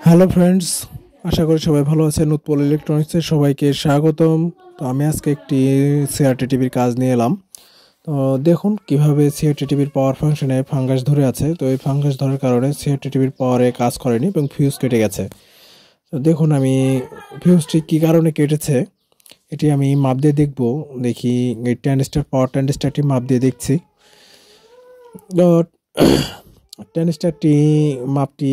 Hello friends, আশা করি সবাই ভালো আছেন। উৎপল ইলেকট্রনিক্সের সবাইকে স্বাগতম। তো আমি আজকে একটি সিআরটি টিভির কাজ নিয়ে এলাম। তো দেখুন কিভাবে সিআরটি টিভির পাওয়ার ফাংশনে ফাঙ্গাস ধরে আছে। তো এই ফাঙ্গাস ধরার কারণে সিআরটি টিভির পাওয়ারে কাজ করেনি এবং ফিউজ কেটে গেছে। তো দেখুন আমি ফিউজটি কী কারণে কেটেছে এটি আমি মাপ দিয়ে দেখব। দেখি এই ট্রানজিস্টর পাওয়ার ট্রানজিস্টরটি মাপ দিয়ে দেখছি। তো ট্রানজিস্টরটি মাপটি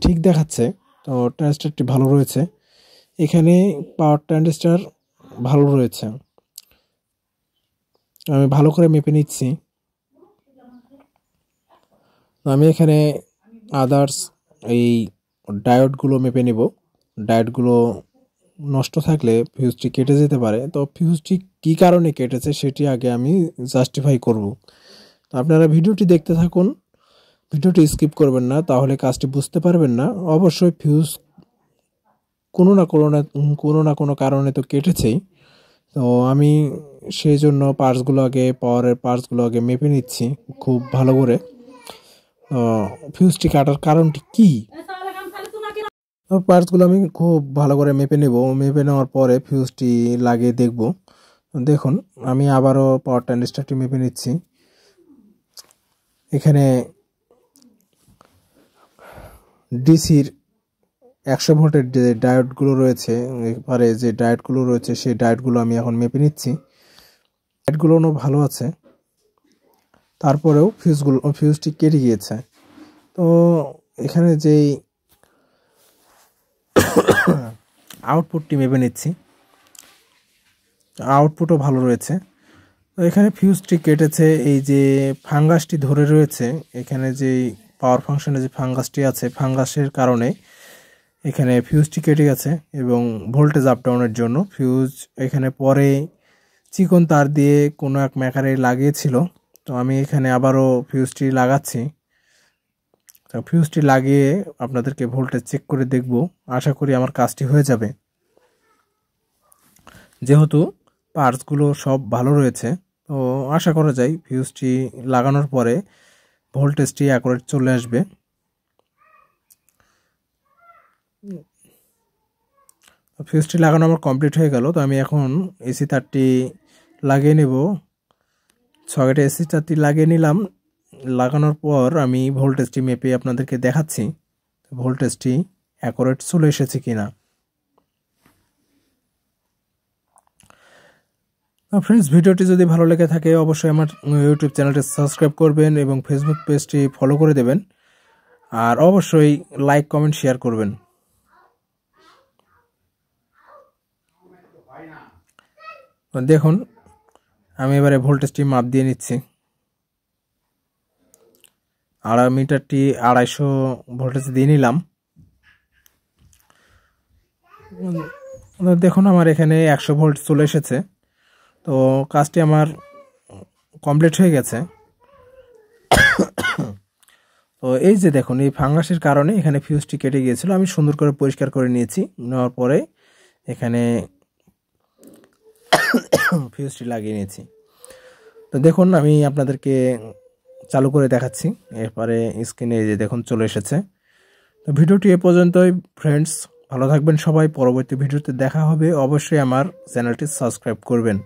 ঠিক দেখাচ্ছে। তো ট্রানজিস্টরটি ভালো রয়েছে, এখানে পাওয়ার ট্রানজিস্টর ভালো রয়েছে। আমি ভালো করে মেপে নিচ্ছি। আমি এখানে আদার্স এই ডায়োডগুলো মেপে নেব। ডায়োডগুলো নষ্ট থাকলে ফিউজটি কেটে যেতে পারে। তো ফিউজটি কী কারণে কেটেছে সেটি আগে আমি জাস্টিফাই করব। তো আপনারা ভিডিওটি দেখতে থাকুন, ভিডিওটি স্কিপ করবেন না, তাহলে কাজটি বুঝতে পারবেন না। অবশ্যই ফিউজ কোনো না কোনো কারণে তো কেটেছেই। তো আমি সেই জন্য পাওয়ারের পার্টসগুলো আগে মেপে নিচ্ছি খুব ভালো করে। ফিউজটি কাটার কারণটি কী, পার্টসগুলো আমি খুব ভালো করে মেপে নেব। মেপে নেওয়ার পরে ফিউজটি লাগিয়ে দেখব। দেখুন আমি আবারও পাওয়ার ট্রানজিস্টরটি মেপে নিচ্ছি। এখানে ডিসির 100 ভোল্টের যে ডায়োডগুলো রয়েছে, এবারে যে ডায়োডগুলো রয়েছে সেই ডায়োডগুলো আমি এখন মেপে নিচ্ছি। ডায়োডগুলো ভালো আছে, তারপরেও ফিউজটি কেটে গিয়েছে। তো এখানে যেই আউটপুটটি মেপে নিচ্ছি, আউটপুটও ভালো রয়েছে। তো এখানে ফিউজটি কেটেছে, এই যে ফাঙ্গাসটি ধরে রয়েছে এখানে, যেই পাওয়ার ফাংশনে যে ফাঙ্গাসটি আছে, ফাঙ্গাসের কারণে এখানে ফিউজটি কেটে গেছে। এবং ভোল্টেজ আপ ডাউনের জন্য ফিউজ এখানে পরে চিকন তার দিয়ে কোনো এক মেকারে লাগিয়েছিল। তো আমি এখানে আবারও ফিউজটি লাগাচ্ছি। তো ফিউজটি লাগিয়ে আপনাদেরকে ভোল্টেজ চেক করে দেখব। আশা করি আমার কাজটি হয়ে যাবে, যেহেতু পার্টসগুলো সব ভালো রয়েছে। তো আশা করা যায় ফিউজটি লাগানোর পরে ভোল্টেজটি অ্যাকুরেট চলে আসবে। ফিউজটি লাগানো আমার কমপ্লিট হয়ে গেল। তো আমি এখন এসি তারটি লাগিয়ে নেব। সকেটে এসি তারটি লাগিয়ে নিলাম। লাগানোর পর আমি ভোল্টেজটি মেপে আপনাদেরকে দেখাচ্ছি ভোল্টেজটি অ্যাকুরেট চলে এসেছে কিনা। ফ্রেন্ডস, ভিডিওটি যদি ভালো লেগে থাকে অবশ্যই আমার ইউটিউব চ্যানেলটি সাবস্ক্রাইব করবেন এবং ফেসবুক পেজটি ফলো করে দেবেন। আর অবশ্যই লাইক কমেন্ট শেয়ার করবেন। দেখুন আমি এবারে ভোল্টেজটি মাপ দিয়ে নিচ্ছি। মিটারটি 250 ভোল্টেজ দিয়ে নিলাম। দেখুন আমার এখানে 100 ভোল্ট চলে এসেছে। তো কাজটি আমার কমপ্লিট হয়ে গেছে। তো এই যে দেখুন, এই ফাঙ্গাসের কারণে এখানে ফিউজটি কেটে গিয়েছিল। আমি সুন্দর করে পরিষ্কার করে নিয়েছি। নেওয়ার পরে এখানে ফিউজটি লাগিয়ে নিয়েছি। তো দেখুন আমি আপনাদেরকে চালু করে দেখাচ্ছি। এরপরে স্ক্রিনে যে দেখুন চলে এসেছে। তো ভিডিওটি এ পর্যন্তই ফ্রেন্ডস, ভালো থাকবেন সবাই। পরবর্তী ভিডিওতে দেখা হবে। অবশ্যই আমার চ্যানেলটি সাবস্ক্রাইব করবেন।